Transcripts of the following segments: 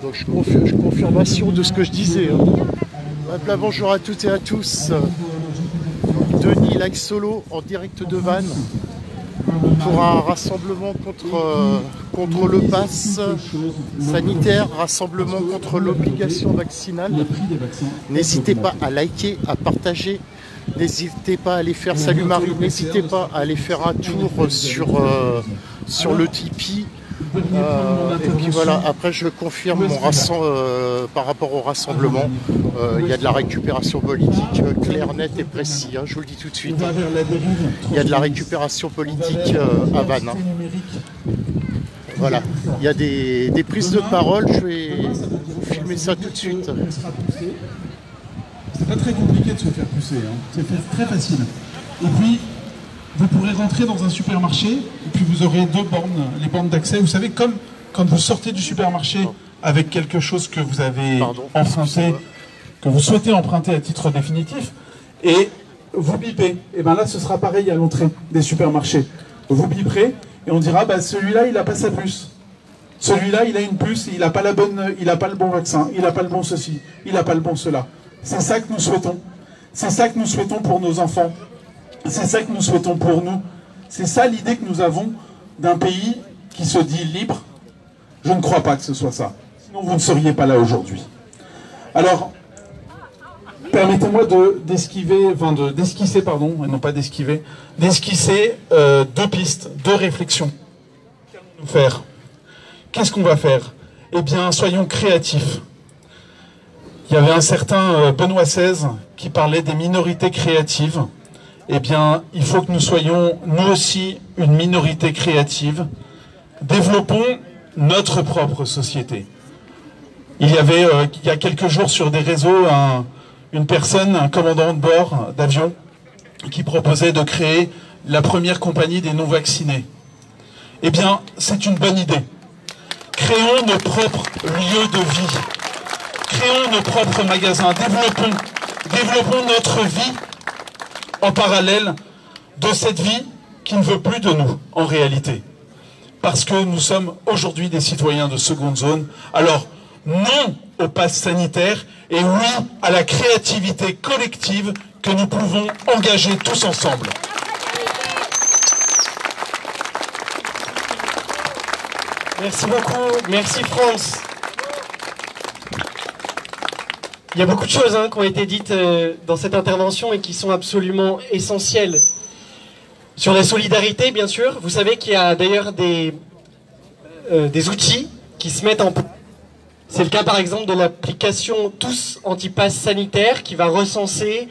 Donc je confirmation de ce que je disais. Hein. Bonjour à toutes et à tous. Denis Like Solo en direct de Vannes pour un rassemblement contre le pass sanitaire, rassemblement contre l'obligation vaccinale. N'hésitez pas à liker, à partager. N'hésitez pas à aller faire salut Marie, n'hésitez pas à aller faire un tour sur le Tipeee. Et puis voilà, après je confirme par rapport au rassemblement, il y a de la récupération politique claire, nette et précis, hein, je vous le dis tout de suite. Il y a de la récupération politique à Vannes. Hein. Voilà, il y a des prises de parole, je vais vous filmer ça tout de suite. C'est pas très compliqué de se faire pousser, hein. C'est très facile. Et puis, vous pourrez rentrer dans un supermarché, et puis vous aurez deux bornes, les bornes d'accès. Vous savez, comme quand vous sortez du supermarché avec quelque chose que vous avez emprunté, que vous souhaitez emprunter à titre définitif, et vous bipez. Et bien là, ce sera pareil à l'entrée des supermarchés. Vous biperez, et on dira, bah, celui-là, il n'a pas sa puce. Celui-là, il a une puce, il n'a pas le bon vaccin, il n'a pas le bon ceci, il n'a pas le bon cela. C'est ça que nous souhaitons. C'est ça que nous souhaitons pour nos enfants. C'est ça que nous souhaitons pour nous. C'est ça l'idée que nous avons d'un pays qui se dit libre. Je ne crois pas que ce soit ça. Sinon, vous ne seriez pas là aujourd'hui. Alors, permettez-moi d'esquisser, deux pistes, deux réflexions. Qu'allons-nous faire ? Qu'est-ce qu'on va faire ? Eh bien, soyons créatifs. Il y avait un certain Benoît XVI qui parlait des minorités créatives. Eh bien, il faut que nous soyons, nous aussi, une minorité créative. Développons notre propre société. Il y avait, il y a quelques jours sur des réseaux, une personne, un commandant de bord d'avion, qui proposait de créer la première compagnie des non-vaccinés. Eh bien, c'est une bonne idée. Créons nos propres lieux de vie. Créons nos propres magasins. Développons notre vie en parallèle de cette vie qui ne veut plus de nous, en réalité. Parce que nous sommes aujourd'hui des citoyens de seconde zone. Alors, non au pass sanitaire et oui à la créativité collective que nous pouvons engager tous ensemble. Merci beaucoup, merci France. Il y a beaucoup de choses qui ont été dites dans cette intervention et qui sont absolument essentielles. Sur la solidarité, bien sûr, vous savez qu'il y a d'ailleurs des outils qui se mettent en place. C'est le cas par exemple de l'application Tous Anti-Pass Sanitaire qui va recenser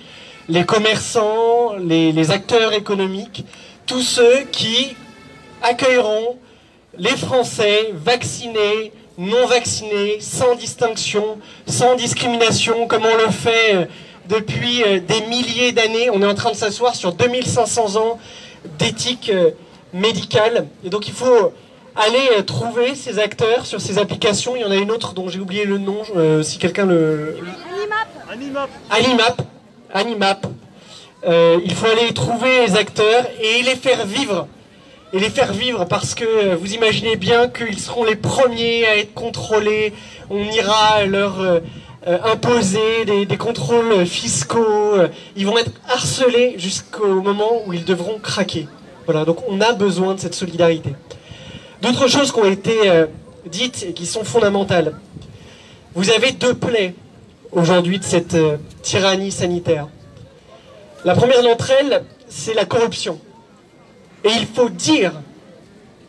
les commerçants, les acteurs économiques, tous ceux qui accueilleront les Français vaccinés, non vaccinés, sans distinction, sans discrimination, comme on le fait depuis des milliers d'années. On est en train de s'asseoir sur 2500 ans d'éthique médicale. Et donc il faut aller trouver ces acteurs sur ces applications. Il y en a une autre dont j'ai oublié le nom, si quelqu'un le... Animap. Il faut aller trouver les acteurs et les faire vivre. Et les faire vivre parce que vous imaginez bien qu'ils seront les premiers à être contrôlés. On ira leur imposer des contrôles fiscaux. Ils vont être harcelés jusqu'au moment où ils devront craquer. Voilà, donc on a besoin de cette solidarité. D'autres choses qui ont été dites et qui sont fondamentales. Vous avez deux plaies aujourd'hui de cette tyrannie sanitaire. La première d'entre elles, c'est la corruption. Et il faut dire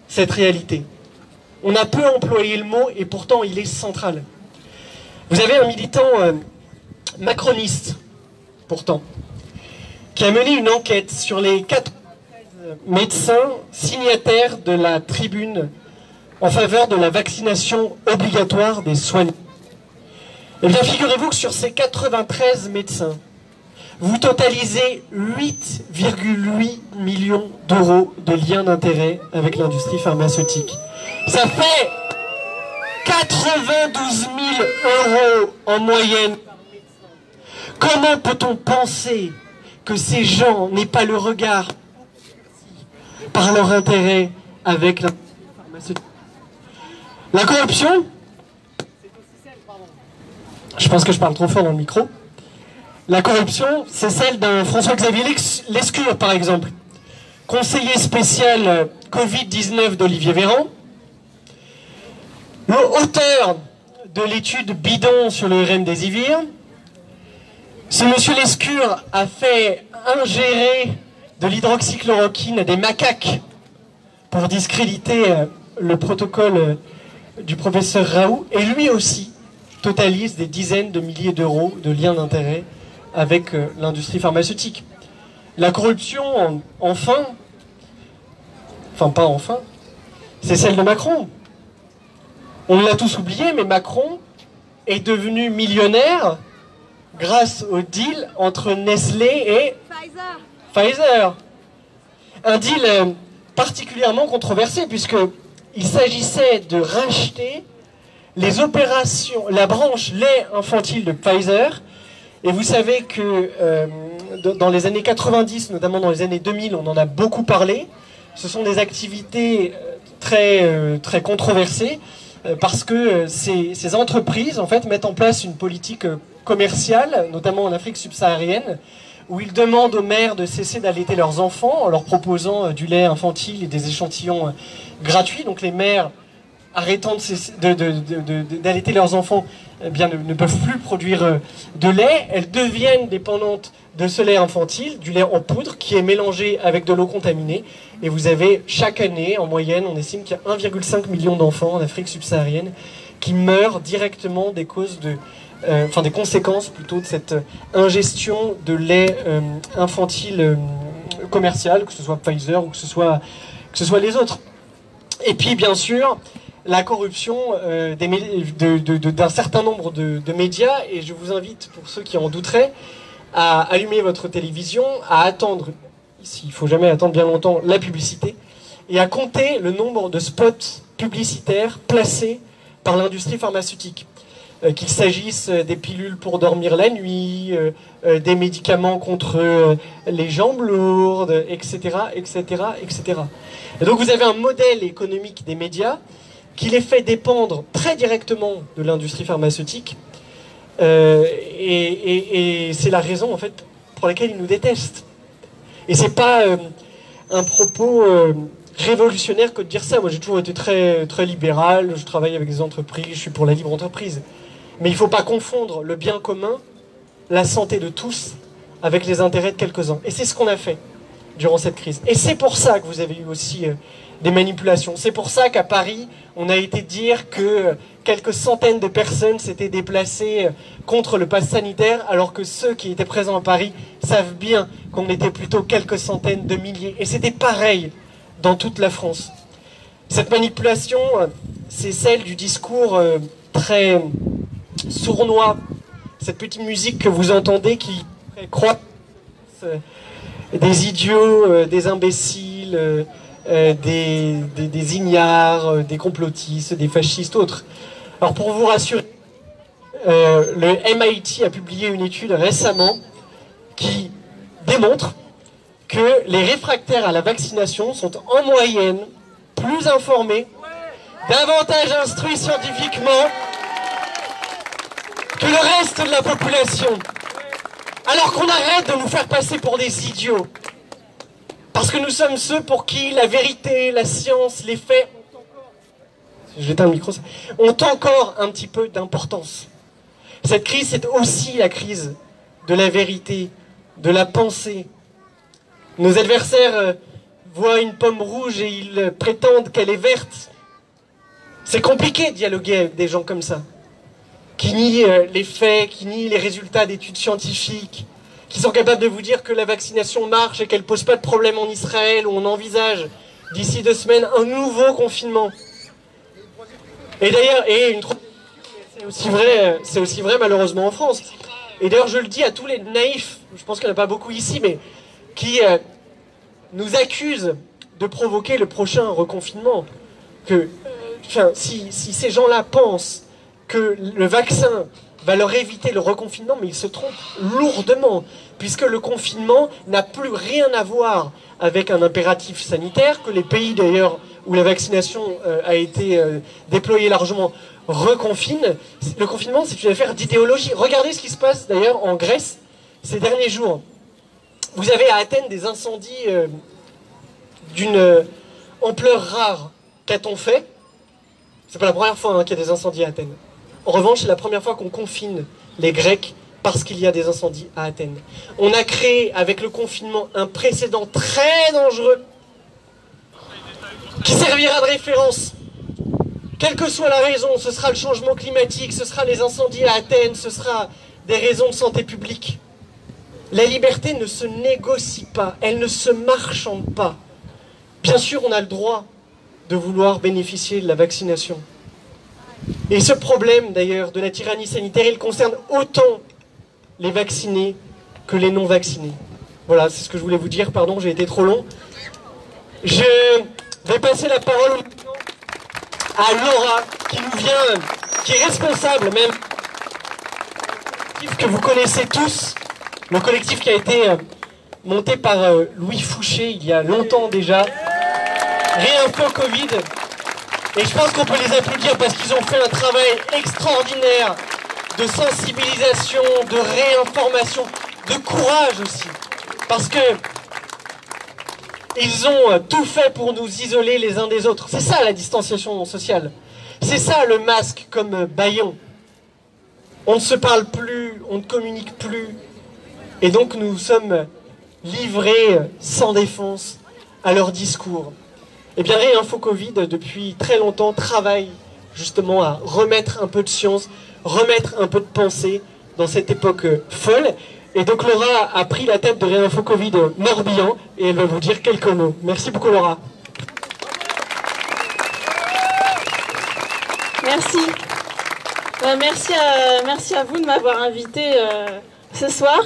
cette réalité. On a peu employé le mot et pourtant il est central. Vous avez un militant macroniste, pourtant, qui a mené une enquête sur les 4 médecins signataires de la tribune en faveur de la vaccination obligatoire des soignants. Eh bien, figurez-vous que sur ces 93 médecins, vous totalisez 8,8 millions d'euros de liens d'intérêt avec l'industrie pharmaceutique. Ça fait 92 000 euros en moyenne. Comment peut-on penser que ces gens n'aient pas le regard par leur intérêt avec l'industrie pharmaceutique? La corruption, Je pense que je parle trop fort dans le micro. La corruption, c'est celle d'un François-Xavier Lescure, par exemple, conseiller spécial Covid-19 d'Olivier Véran, l'auteur de l'étude bidon sur le remdesivir. Ce monsieur Lescure a fait ingérer de l'hydroxychloroquine à des macaques pour discréditer le protocole du professeur Raoult, et lui aussi totalise des dizaines de milliers d'euros de liens d'intérêt avec l'industrie pharmaceutique. La corruption, enfin pas enfin, c'est celle de Macron. On l'a tous oublié, mais Macron est devenu millionnaire grâce au deal entre Nestlé et Pfizer. Un deal particulièrement controversé, puisqu'il s'agissait de racheter les opérations, la branche lait infantile de Pfizer. Et vous savez que dans les années 90, notamment dans les années 2000, on en a beaucoup parlé. Ce sont des activités très controversées parce que ces entreprises en fait mettent en place une politique commerciale, notamment en Afrique subsaharienne, où ils demandent aux mères de cesser d'allaiter leurs enfants en leur proposant du lait infantile et des échantillons gratuits. Donc les mères, arrêtant d'allaiter leurs enfants, eh bien, ne peuvent plus produire de lait. Elles deviennent dépendantes de ce lait infantile, du lait en poudre, qui est mélangé avec de l'eau contaminée. Et vous avez chaque année, en moyenne, on estime qu'il y a 1,5 million d'enfants en Afrique subsaharienne qui meurent directement des causes des conséquences plutôt de cette ingestion de lait infantile commercial, que ce soit Pfizer ou que ce soit les autres. Et puis, bien sûr, la corruption d'un certain nombre de médias, et je vous invite, pour ceux qui en douteraient, à allumer votre télévision, à attendre, ici il ne faut jamais attendre bien longtemps, la publicité, et à compter le nombre de spots publicitaires placés par l'industrie pharmaceutique. Qu'il s'agisse des pilules pour dormir la nuit, des médicaments contre les jambes lourdes, etc., etc., etc. Et donc vous avez un modèle économique des médias qui les fait dépendre très directement de l'industrie pharmaceutique, et c'est la raison en fait pour laquelle ils nous détestent. Et c'est pas un propos révolutionnaire que de dire ça. Moi j'ai toujours été très libéral, je travaille avec des entreprises, je suis pour la libre entreprise. Mais il ne faut pas confondre le bien commun, la santé de tous, avec les intérêts de quelques-uns. Et c'est ce qu'on a fait durant cette crise. Et c'est pour ça que vous avez eu aussi des manipulations. C'est pour ça qu'à Paris, on a été dire que quelques centaines de personnes s'étaient déplacées contre le pass sanitaire, alors que ceux qui étaient présents à Paris savent bien qu'on était plutôt quelques centaines de milliers. Et c'était pareil dans toute la France. Cette manipulation, c'est celle du discours très sournois, cette petite musique que vous entendez qui croit des idiots, des imbéciles, des ignares, des complotistes, des fascistes, autres. Alors pour vous rassurer, le MIT a publié une étude récemment qui démontre que les réfractaires à la vaccination sont en moyenne plus informés, davantage instruits scientifiquement que le reste de la population. Alors qu'on arrête de nous faire passer pour des idiots. Parce que nous sommes ceux pour qui la vérité, la science, les faits j'éteins le micro, ont encore un petit peu d'importance. Cette crise, c'est aussi la crise de la vérité, de la pensée. Nos adversaires voient une pomme rouge et ils prétendent qu'elle est verte. C'est compliqué de dialoguer avec des gens comme ça, qui nient les faits, qui nient les résultats d'études scientifiques, qui sont capables de vous dire que la vaccination marche et qu'elle ne pose pas de problème en Israël, où on envisage d'ici 2 semaines un nouveau confinement. Et d'ailleurs, c'est aussi vrai malheureusement en France. Et d'ailleurs, je le dis à tous les naïfs, je pense qu'il n'y en a pas beaucoup ici, mais qui nous accusent de provoquer le prochain reconfinement. Si ces gens-là pensent que le vaccin va leur éviter le reconfinement, mais ils se trompent lourdement, puisque le confinement n'a plus rien à voir avec un impératif sanitaire, que les pays d'ailleurs où la vaccination a été déployée largement reconfine. Le confinement, c'est une affaire d'idéologie. Regardez ce qui se passe d'ailleurs en Grèce ces derniers jours. Vous avez à Athènes des incendies d'une ampleur rare. Qu'a-t-on fait? C'est pas la première fois qu'il y a des incendies à Athènes. En revanche, c'est la première fois qu'on confine les Grecs parce qu'il y a des incendies à Athènes. On a créé avec le confinement un précédent très dangereux qui servira de référence. Quelle que soit la raison, ce sera le changement climatique, ce sera les incendies à Athènes, ce sera des raisons de santé publique. La liberté ne se négocie pas, elle ne se marchande pas. Bien sûr, on a le droit de vouloir bénéficier de la vaccination. Et ce problème, d'ailleurs, de la tyrannie sanitaire, il concerne autant les vaccinés que les non-vaccinés. Voilà, c'est ce que je voulais vous dire. Pardon, j'ai été trop long. Je vais passer la parole à Laura, qui nous vient, qui est responsable même, que vous connaissez tous, le collectif qui a été monté par Louis Fouché il y a longtemps déjà, Réinfo Covid. Et je pense qu'on peut les applaudir parce qu'ils ont fait un travail extraordinaire de sensibilisation, de réinformation, de courage aussi. Parce que ils ont tout fait pour nous isoler les uns des autres. C'est ça la distanciation sociale. C'est ça le masque comme bâillon. On ne se parle plus, on ne communique plus. Et donc nous sommes livrés sans défense à leur discours. Eh bien, Réinfo Covid, depuis très longtemps, travaille justement à remettre un peu de science, remettre un peu de pensée dans cette époque folle. Et donc Laura a pris la tête de Réinfo Covid Morbihan et elle va vous dire quelques mots. Merci beaucoup Laura. Merci. Merci à vous de m'avoir invité ce soir.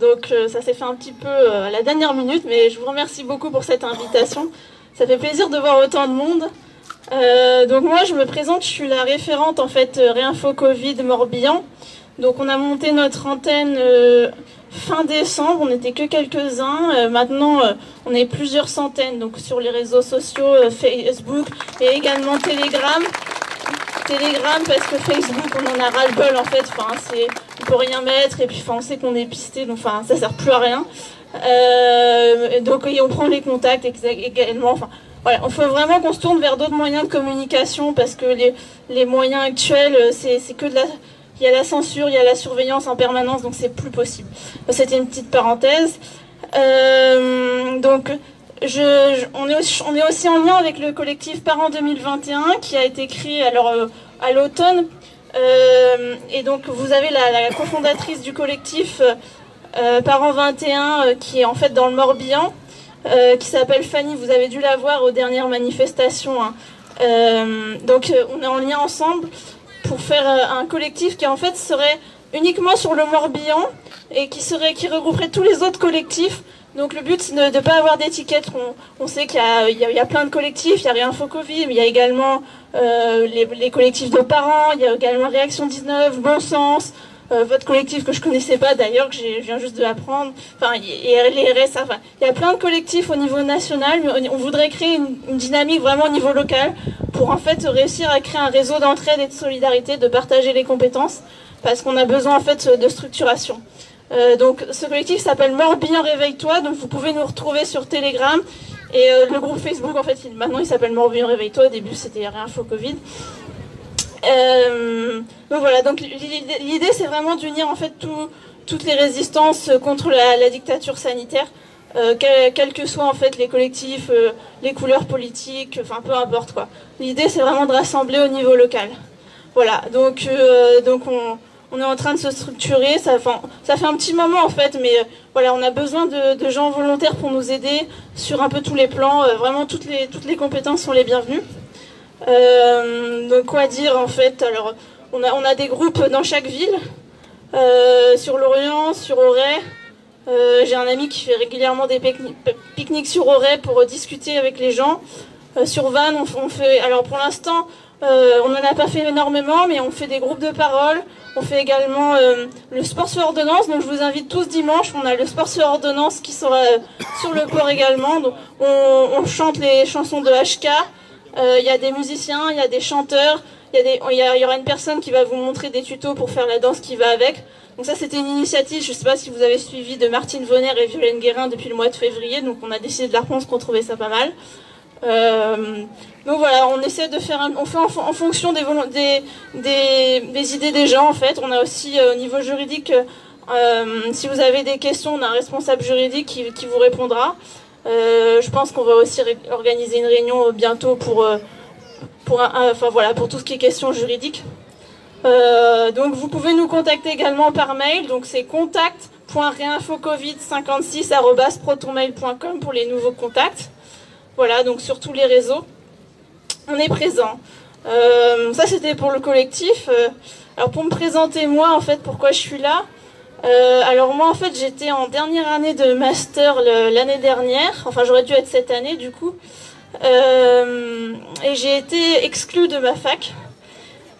Donc ça s'est fait un petit peu à la dernière minute, mais je vous remercie beaucoup pour cette invitation. Ça fait plaisir de voir autant de monde. Donc moi je me présente, je suis la référente en fait Réinfo Covid Morbihan. Donc on a monté notre antenne fin décembre, on n'était que quelques-uns. Maintenant on est plusieurs centaines donc sur les réseaux sociaux, Facebook et également Telegram. Telegram parce que Facebook on en a ras-le-bol en fait, enfin, on peut rien mettre et puis enfin, on sait qu'on est pisté donc enfin, ça sert plus à rien. Donc on prend les contacts également, enfin voilà, il faut vraiment qu'on se tourne vers d'autres moyens de communication parce que les moyens actuels c'est que de la... Il y a la censure, il y a la surveillance en permanence, donc c'est plus possible. C'était une petite parenthèse. Donc, on est aussi en lien avec le collectif Parents 2021 qui a été créé alors, à l'automne. Et donc, vous avez la cofondatrice du collectif Parents 21 qui est en fait dans le Morbihan, qui s'appelle Fanny. Vous avez dû la voir aux dernières manifestations. Hein. Donc, on est en lien ensemble pour faire un collectif qui en fait serait uniquement sur le Morbihan et qui regrouperait tous les autres collectifs. Donc le but c'est de ne pas avoir d'étiquette. On sait qu'il y a plein de collectifs, il y a Réinfo Covid, mais il y a également les collectifs de parents, il y a également Réaction 19, Bon Sens, votre collectif que je connaissais pas d'ailleurs, que je viens juste de l'apprendre, enfin, et les RSA, enfin, il y a plein de collectifs au niveau national, mais on voudrait créer une dynamique vraiment au niveau local pour en fait réussir à créer un réseau d'entraide et de solidarité, de partager les compétences, parce qu'on a besoin en fait de structuration. Donc ce collectif s'appelle Morbihan Réveille-toi, donc vous pouvez nous retrouver sur Telegram, et le groupe Facebook en fait maintenant il s'appelle Morbihan Réveille-toi, au début c'était Réinfo Covid. Donc voilà, donc l'idée c'est vraiment d'unir en fait toutes les résistances contre la dictature sanitaire, quels que soient en fait les collectifs, les couleurs politiques, enfin peu importe quoi. L'idée c'est vraiment de rassembler au niveau local. Voilà, donc on est en train de se structurer, ça fait un petit moment en fait, mais voilà, on a besoin de gens volontaires pour nous aider sur un peu tous les plans, vraiment toutes les compétences sont les bienvenues. Donc quoi dire en fait, alors on a des groupes dans chaque ville, sur Lorient, sur Auray. J'ai un ami qui fait régulièrement des pique-niques sur Auray pour discuter avec les gens. Sur Vannes, on fait, alors pour l'instant on n'en a pas fait énormément, mais on fait des groupes de parole. On fait également le sport sur ordonnance, donc je vous invite tous dimanche. On a le sport sur ordonnance qui sera sur le port également. Donc, on chante les chansons de HK. Il y a des musiciens, il y a des chanteurs, il y aura une personne qui va vous montrer des tutos pour faire la danse qui va avec. Donc ça, c'était une initiative, je ne sais pas si vous avez suivi, de Martine Vonner et Violaine Guérin depuis le mois de février. Donc on a décidé de la reprendre parce qu'on trouvait ça pas mal. Donc voilà, on essaie de faire, on fait en fonction des idées des gens en fait. On a aussi au niveau juridique, si vous avez des questions, on a un responsable juridique qui vous répondra. Je pense qu'on va aussi organiser une réunion bientôt pour tout ce qui est questions juridiques. Donc vous pouvez nous contacter également par mail. Donc c'est contact.réinfocovid56@protonmail.com pour les nouveaux contacts. Voilà, donc sur tous les réseaux, on est présent. Ça, c'était pour le collectif. Alors, pour me présenter, moi, en fait, pourquoi je suis là. Alors, moi, en fait, j'étais en dernière année de master l'année dernière. Enfin, j'aurais dû être cette année, du coup. Et j'ai été exclue de ma fac.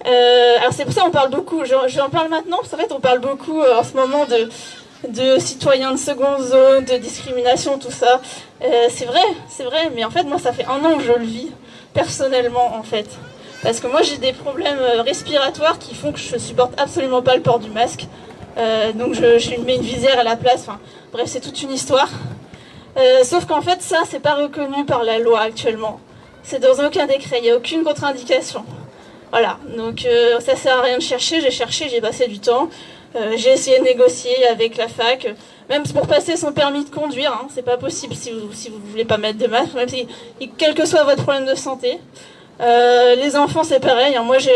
Alors, c'est pour ça qu'on parle beaucoup. J'en parle maintenant, parce qu'en fait, on parle beaucoup en ce moment de citoyens de seconde zone, de discrimination, tout ça. C'est vrai, mais en fait, moi, ça fait 1 an que je le vis, personnellement, en fait. Parce que moi, j'ai des problèmes respiratoires qui font que je supporte absolument pas le port du masque. Donc, je mets une visière à la place. Enfin, bref, c'est toute une histoire. Sauf qu'en fait, ça, c'est pas reconnu par la loi actuellement. C'est dans aucun décret, il n'y a aucune contre-indication. Voilà, donc ça sert à rien de chercher. J'ai cherché, j'ai passé du temps. J'ai essayé de négocier avec la fac, même pour passer son permis de conduire, hein, c'est pas possible si vous voulez pas mettre de masque, même si, quel que soit votre problème de santé. Les enfants, c'est pareil, hein, moi je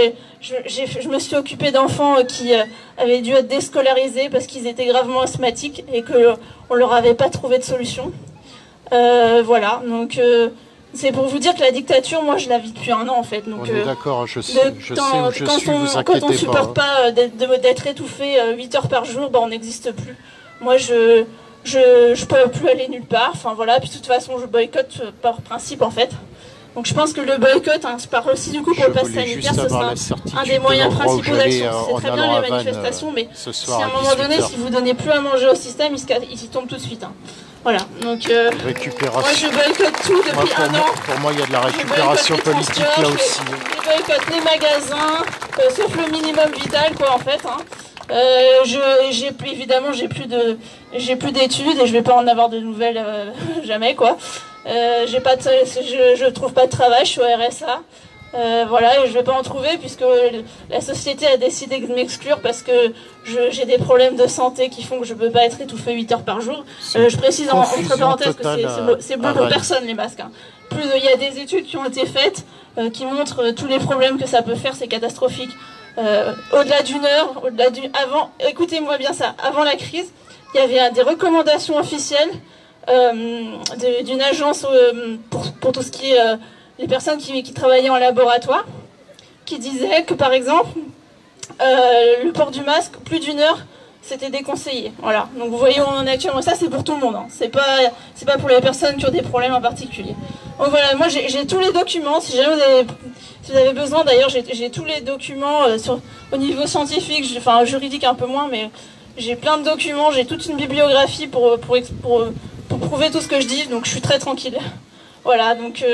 me suis occupée d'enfants qui avaient dû être déscolarisés parce qu'ils étaient gravement asthmatiques et qu'on leur avait pas trouvé de solution. Voilà, donc c'est pour vous dire que la dictature, moi je la vis depuis 1 an en fait. Donc, on est d'accord, je sais où je suis, vous inquiétez pas. Quand on supporte pas d'être étouffé 8 heures par jour, on n'existe plus. Moi je peux plus aller nulle part, enfin voilà, puis de toute façon je boycotte par principe en fait. Donc je pense que le boycott, hein, je parle aussi du coup pour le pass sanitaire, ce sera un des moyens principaux d'action. C'est très bien les manifestations, mais si à un moment donné, si vous donnez plus à manger au système, il s'y tombe tout de suite. Hein. Voilà, donc récupération. Moi je boycotte tout depuis 1 an. Pour moi il y a de la récupération politique là aussi. Je boycotte les magasins, sauf le minimum vital quoi en fait. Hein. Évidemment j'ai plus d'études et je vais pas en avoir de nouvelles jamais quoi. Je trouve pas de travail, je suis au RSA. Voilà, et je vais pas en trouver puisque la société a décidé de m'exclure parce que j'ai des problèmes de santé qui font que je peux pas être étouffé 8 heures par jour. Je précise entre parenthèses que c'est bon pour personne les masques. Hein. Il y a des études qui ont été faites qui montrent tous les problèmes que ça peut faire, c'est catastrophique. Au-delà d'une heure, écoutez-moi bien ça, avant la crise, il y avait des recommandations officielles d'une agence pour tout ce qui est les personnes qui travaillaient en laboratoire, qui disaient que par exemple le port du masque plus d'1 heure c'était déconseillé. Voilà, donc vous voyez où on en est actuellement. Ça c'est pour tout le monde, hein. C'est pas pour les personnes qui ont des problèmes en particulier. Donc voilà, moi j'ai tous les documents, si jamais vous avez besoin, d'ailleurs j'ai tous les documents au niveau scientifique, enfin juridique un peu moins, mais j'ai plein de documents, j'ai toute une bibliographie pour prouver tout ce que je dis, donc je suis très tranquille. Voilà, donc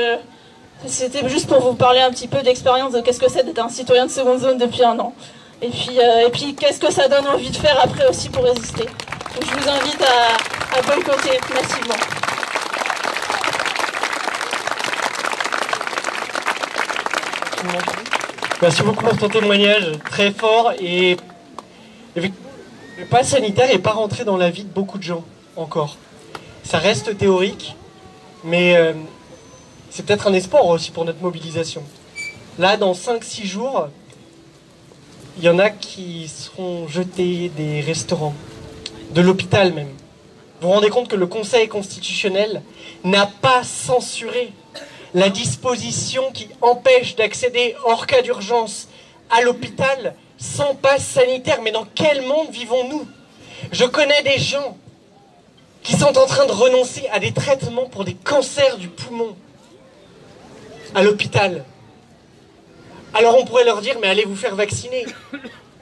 c'était juste pour vous parler un petit peu d'expérience de qu'est-ce que c'est d'être un citoyen de seconde zone depuis 1 an. Et puis qu'est-ce que ça donne envie de faire après aussi pour résister. Donc je vous invite à boycotter massivement. Merci beaucoup pour ton témoignage très fort et le pass sanitaire n'est pas rentré dans la vie de beaucoup de gens encore. Ça reste théorique, mais c'est peut-être un espoir aussi pour notre mobilisation. Là, dans 5-6 jours, il y en a qui seront jetés des restaurants, de l'hôpital même. Vous vous rendez compte que le Conseil constitutionnel n'a pas censuré la disposition qui empêche d'accéder hors cas d'urgence à l'hôpital sans passe sanitaire. Mais dans quel monde vivons-nous? Je connais des gens qui sont en train de renoncer à des traitements pour des cancers du poumon à l'hôpital. Alors on pourrait leur dire, mais allez vous faire vacciner.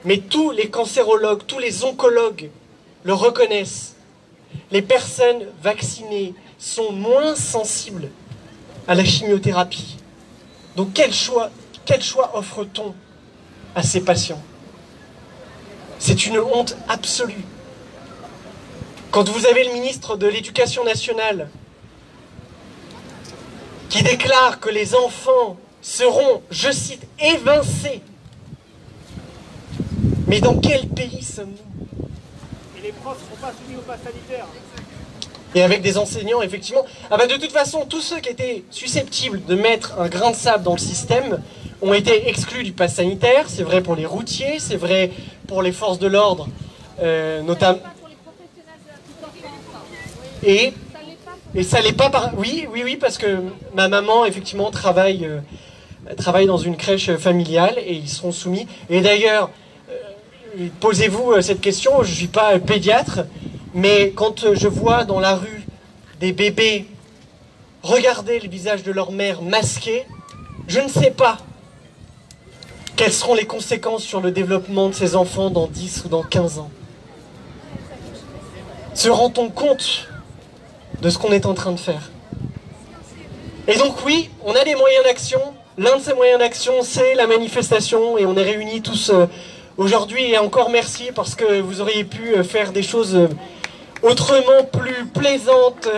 Mais tous les cancérologues, tous les oncologues le reconnaissent. Les personnes vaccinées sont moins sensibles à la chimiothérapie. Donc quel choix offre-t-on à ses patients. C'est une honte absolue. Quand vous avez le ministre de l'Éducation nationale qui déclare que les enfants seront, je cite, évincés. Mais dans quel pays sommes-nous? Et les profs ne seront pas soumis au pass sanitaire. Et avec des enseignants, effectivement. Ah bah de toute façon, tous ceux qui étaient susceptibles de mettre un grain de sable dans le système ont été exclus du pass sanitaire. C'est vrai pour les routiers, c'est vrai pour les forces de l'ordre, notamment. Et ça l'est pas par... Oui, parce que ma maman, effectivement, travaille dans une crèche familiale et ils seront soumis. Et d'ailleurs, posez-vous cette question, je ne suis pas pédiatre, mais quand je vois dans la rue des bébés regarder le visage de leur mère masqué, je ne sais pas quelles seront les conséquences sur le développement de ces enfants dans 10 ou dans 15 ans. Se rend-on compte de ce qu'on est en train de faire? Et donc oui, on a des moyens d'action. L'un de ces moyens d'action, c'est la manifestation. Et on est réunis tous aujourd'hui. Et encore merci parce que vous auriez pu faire des choses autrement plus plaisantes.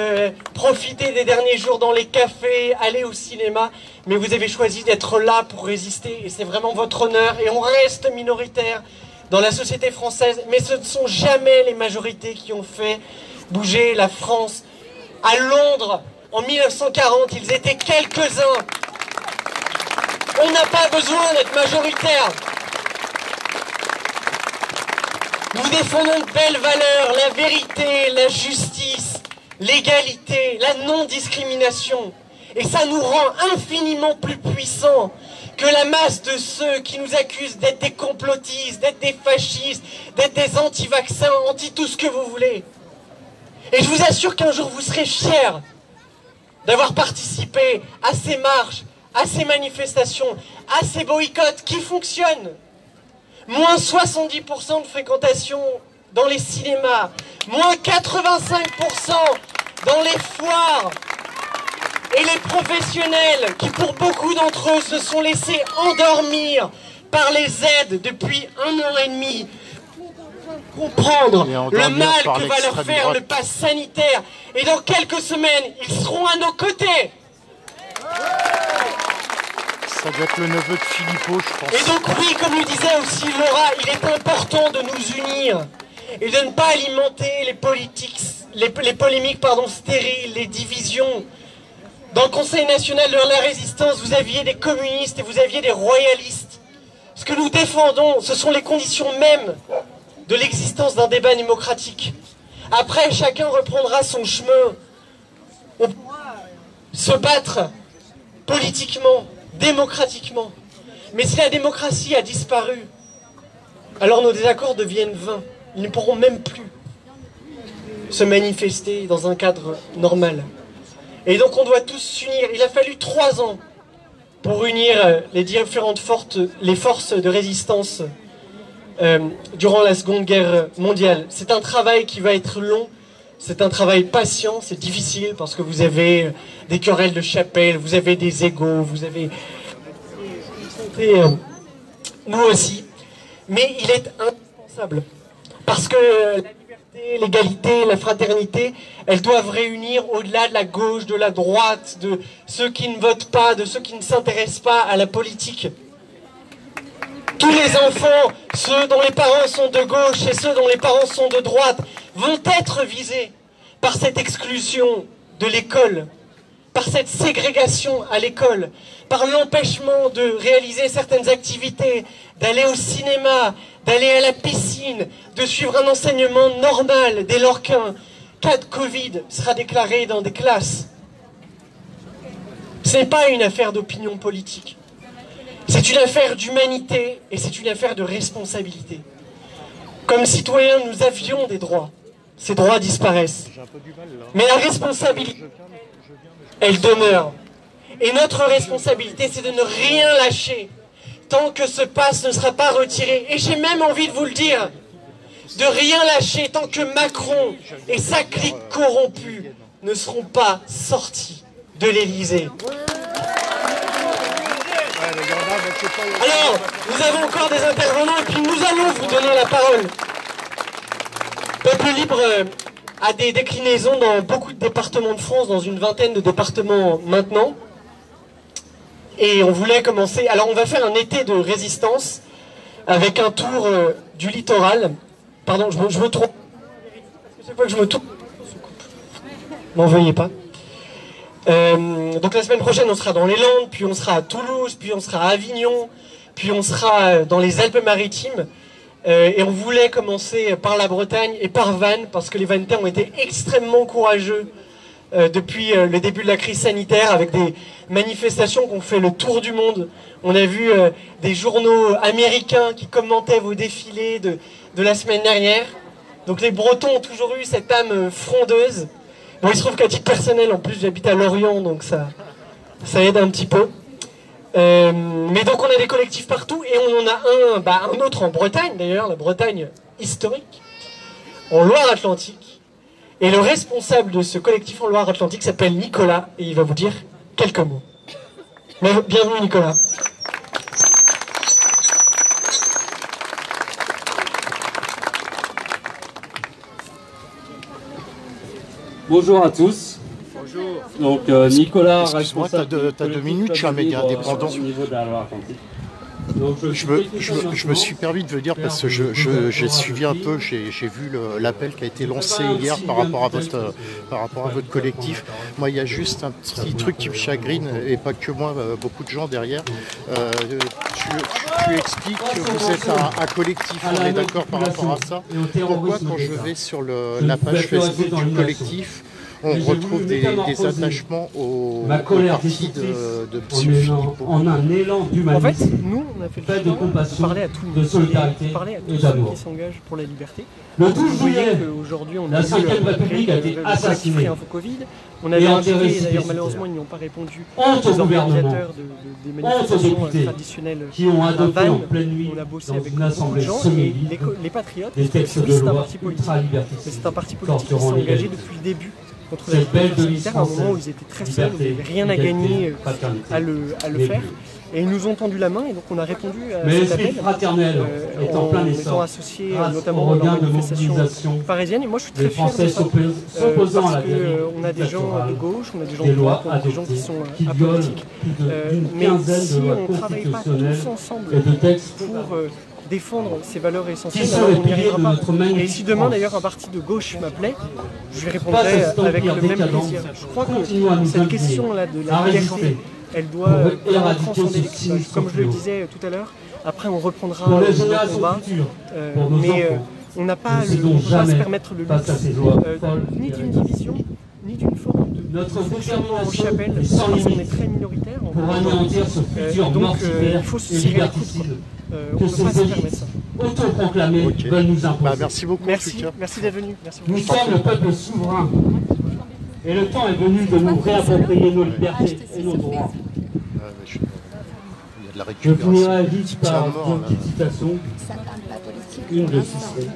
Profiter des derniers jours dans les cafés, aller au cinéma. Mais vous avez choisi d'être là pour résister. Et c'est vraiment votre honneur. Et on reste minoritaire dans la société française. Mais ce ne sont jamais les majorités qui ont fait bouger la France. À Londres, en 1940, ils étaient quelques-uns. On n'a pas besoin d'être majoritaire. Nous défendons de belles valeurs, la vérité, la justice, l'égalité, la non-discrimination. Et ça nous rend infiniment plus puissants que la masse de ceux qui nous accusent d'être des complotistes, d'être des fascistes, d'être des anti-vaccins, anti-tout ce que vous voulez. Et je vous assure qu'un jour vous serez fiers d'avoir participé à ces marches, à ces manifestations, à ces boycotts qui fonctionnent. Moins 70% de fréquentation dans les cinémas, moins 85% dans les foires. Et les professionnels qui, pour beaucoup d'entre eux, se sont laissés endormir par les aides depuis 1 an et demi, comprendre le mal que va leur faire le pass sanitaire. Et dans quelques semaines, ils seront à nos côtés. Ça doit être le neveu de Philippot, je pense. Et donc oui, comme le disait aussi Laura, il est important de nous unir et de ne pas alimenter les polémiques stériles, les divisions. Dans le Conseil national de la résistance, vous aviez des communistes et vous aviez des royalistes. Ce que nous défendons, ce sont les conditions mêmes de l'existence d'un débat démocratique. Après, chacun reprendra son chemin. On pourra se battre politiquement, démocratiquement. Mais si la démocratie a disparu, alors nos désaccords deviennent vains. Ils ne pourront même plus se manifester dans un cadre normal. Et donc on doit tous s'unir. Il a fallu 3 ans pour unir les différentes forces de résistance durant la Seconde Guerre mondiale. C'est un travail qui va être long, c'est un travail patient, c'est difficile parce que vous avez des querelles de chapelle, vous avez des égos, vous avez... nous aussi. Mais il est indispensable parce que la liberté, l'égalité, la fraternité, elles doivent réunir au-delà de la gauche, de la droite, de ceux qui ne votent pas, de ceux qui ne s'intéressent pas à la politique. Tous les enfants, ceux dont les parents sont de gauche et ceux dont les parents sont de droite, vont être visés par cette exclusion de l'école, par cette ségrégation à l'école, par l'empêchement de réaliser certaines activités, d'aller au cinéma, d'aller à la piscine, de suivre un enseignement normal dès lors qu'un cas de Covid sera déclaré dans des classes. Ce n'est pas une affaire d'opinion politique. C'est une affaire d'humanité et c'est une affaire de responsabilité. Comme citoyens, nous avions des droits. Ces droits disparaissent. Mais la responsabilité, elle demeure. Et notre responsabilité, c'est de ne rien lâcher tant que ce pass ne sera pas retiré. Et j'ai même envie de vous le dire, de rien lâcher tant que Macron et sa clique corrompue ne seront pas sortis de l'Élysée. Ouais, Alors, nous avons encore des intervenants et puis nous allons vous donner la parole. Peuple Libre a des déclinaisons dans beaucoup de départements de France, dans une vingtaine de départements maintenant. Et on voulait commencer... Alors on va faire un été de résistance avec un tour du littoral. Pardon, je me trompe. Chaque fois que je me tourne... M'en veuillez pas. Donc la semaine prochaine, on sera dans les Landes, puis on sera à Toulouse, puis on sera à Avignon, puis on sera dans les Alpes-Maritimes. Et on voulait commencer par la Bretagne et par Vannes, parce que les Vannetains ont été extrêmement courageux depuis le début de la crise sanitaire, avec des manifestations qui ont fait le tour du monde. On a vu des journaux américains qui commentaient vos défilés de la semaine dernière. Donc les Bretons ont toujours eu cette âme frondeuse. Bon, il se trouve qu'à titre personnel, en plus, j'habite à Lorient, donc ça aide un petit peu. Mais donc on a des collectifs partout, et on en a un autre en Bretagne, d'ailleurs, la Bretagne historique, en Loire-Atlantique. Et le responsable de ce collectif en Loire-Atlantique s'appelle Nicolas, et il va vous dire quelques mots. Bienvenue Nicolas. Bonjour à tous. Bonjour. Donc Nicolas, excuse-moi, t'as deux minutes, je suis un média indépendant. Au niveau de la Loire-Atlantique. Je me suis permis de venir parce que j'ai suivi un peu, j'ai vu l'appel qui a été lancé hier par rapport à votre collectif. Moi, il y a juste un petit truc qui me chagrine, et pas que moi, beaucoup de gens derrière. Tu expliques que vous êtes un collectif, on est d'accord par rapport à ça. Pourquoi, quand je vais sur la page Facebook du collectif, on retrouve des attachements au parti de Philippe en un élan d'humanisme. En fait, nous, on a fait le choix de parler à tout le monde, de solidarité de parler à tous et ceux d'amour. qui s'engagent pour la liberté. Le Vous 12 voyez juillet, qu'aujourd'hui, on la a Ve République a été assassinée. Covid. On avait Et invité, enterrée d'ailleurs cité malheureusement cité. ils n'y ont pas répondu, Honte au les gouvernement, organisateurs des honte aux manifestations députés traditionnelles qui ont à adopté Vannes. en pleine nuit On a bossé dans avec une beaucoup de assemblée gens, et semi-vide les patriotes, des textes oui, de c'est un loi parti politique, mais ultra-liberticides c'est un parti politique qui s'est torturant engagé l'égalité. depuis le début contre la Cette belle dictature devise sanitaire, à un moment où française, ils étaient très seuls, où ils liberté, n'avaient rien à gagner égalité, fraternité, à le faire. Et ils nous ont tendu la main, et donc on a répondu à Mais cet l'esprit appel fraternel est en plein étant essor, associé grâce notamment au dans la regain de manifestation mobilisation parisienne. Et moi je suis des très fier de Français ça, s'opposant à parce la dérive qu'on a des gens de gauche, on a des gens des de lois droite, on a des gens qui adoptées sont qui violent apolitiques. plus d'une Mais quinzaine si de lois on ne travaille pas constitutionnelles tous ensemble et de textes pour défendre ces valeurs essentielles, qui sont alors les on n'y piliers arrivera de pas. notre magnifique Et si demain France. d'ailleurs un parti de gauche m'appelait, je lui Face répondrais à cet avec empire le même décadent, plaisir. Je crois continuons à que nous cette indigner, question-là de à la liberté, résister, elle doit pour vraiment éradiquer transcender ce les clivages. sinistre Comme je le fléau. disais tout à l'heure, après on reprendra pour les nos générations combats, futures, pour nos mais enfants. on n'a pas Ne on cédons peut pas se jamais permettre le face à luxe ces lois folles ni et d'une régressives. division, ni d'une forme de Notre fonctionnement en détermination chapelle, est sans parce qu'on est limite très minoritaire. pour anéantir ce futur donc mortifère il faut se et serrer les coudes. liberticide On que ne peut pas ces se permettre élites ça. autoproclamées Ok. veulent nous imposer. Bah, merci beaucoup en Merci, tout cas. merci d'être venu. Merci beaucoup. Nous sommes le peuple souverain. Et le temps est venu de nous réapproprier nos libertés et nos droits. Il y a de la Je finirai récupération. vite par C'est mort, une petite citation, une de Une Cicéron.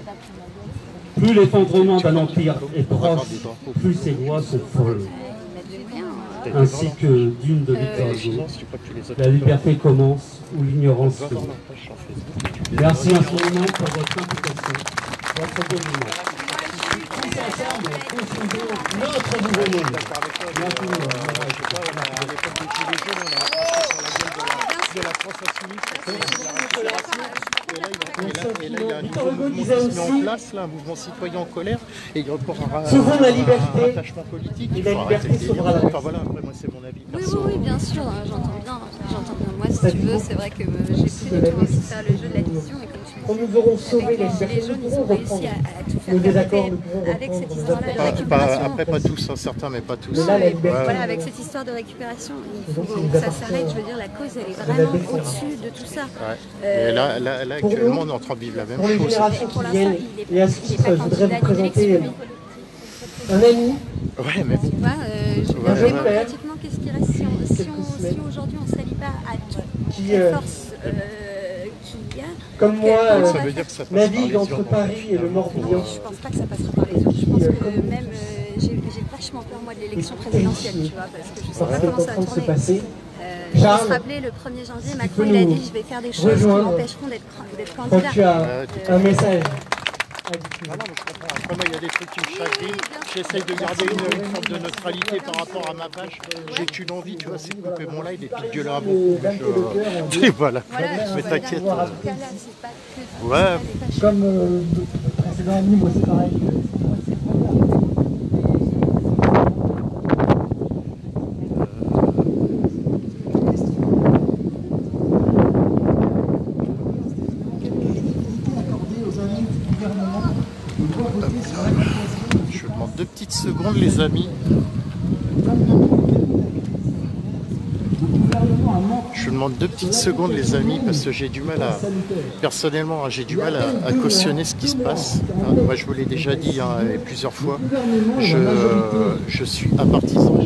Plus l'effondrement d'un empire est proche, plus ses lois sont folles. Ainsi que d'une de Victor Hugo. La liberté commence où l'ignorance finit. Merci infiniment pour votre implication, votre dévouement. Tous ensemble, construisons notre nouveau monde. Victor Hugo disait Il met en aussi, place là, un mouvement citoyen en colère, et il reprend Sauvons la un liberté, attachement politique. et Il la faut liberté arrêter de sauvera la délire. paix. Enfin voilà, après moi c'est mon avis Oui, perso. oui, oui, bien sûr, j'entends bien. Moi, si tu veux, c'est vrai que j'ai pris du temps aussi faire le jeu de la division, et comme tu quand le nous dis, aurons sauvé avec la les liberté, gilets jaunes, nous ils ont pourrons réussi reprendre. à tout faire Nos désaccords, péter nous pourrons avec cette reprendre nos histoire-là de accords. récupération. Après pas tous, hein, certains, mais pas tous. Mais là, la mais liberté, voilà, avec cette histoire de récupération, il faut donc, que il nous ça appartient s'arrête. Je veux dire, la cause, elle est de la vraiment défendre. au-dessus de tout ça. Ouais. Et là Pour actuellement, nous, on est en train de vivre la même pour les chose. générations Pour qui l'instant, viennent, il et à est ce titre, pas je voudrais candidat vous présenter d'élection. un ami, Ouais, mais Tu vois, je Ouais, veux dire, ouais. démocratiquement, qu'est-ce qui reste si Quelques semaines. aujourd'hui on ne s'allie pas à toutes Qui, les forces qu'il y a? comme moi, ça veut dire que ça passe par navigue les entre urnes, en Paris fait, et le finalement, Morbihan. Je pense pas que ça passera par les autres. Je pense comme que vous même j'ai vachement peur moi de l'élection Et présidentielle, tu vois, parce que je sais Parce pas qu'elle est comment en ça train va de se tourner. passer. Il faut se rappeler, le 1er janvier, Macron il a dit je vais faire des choses qui m'empêcheront d'être candidat. Tu as un message. Ah non, mais je comprends. Après, moi, il y a des trucs qui me chagrinent. J'essaye de garder une forme de neutralité par rapport à ma page. J'ai qu'une envie, tu vois, c'est de couper mon live et puis de gueuler à beaucoup. Et voilà. Mais t'inquiète. Ouais. Comme le précédent ami, moi c'est pareil. Je demande 2 petites secondes, les amis. Je demande 2 petites secondes, les amis, parce que j'ai du mal à... Personnellement, j'ai du mal à cautionner ce qui se passe. Moi, je vous l'ai déjà dit et plusieurs fois. Je suis un partisan.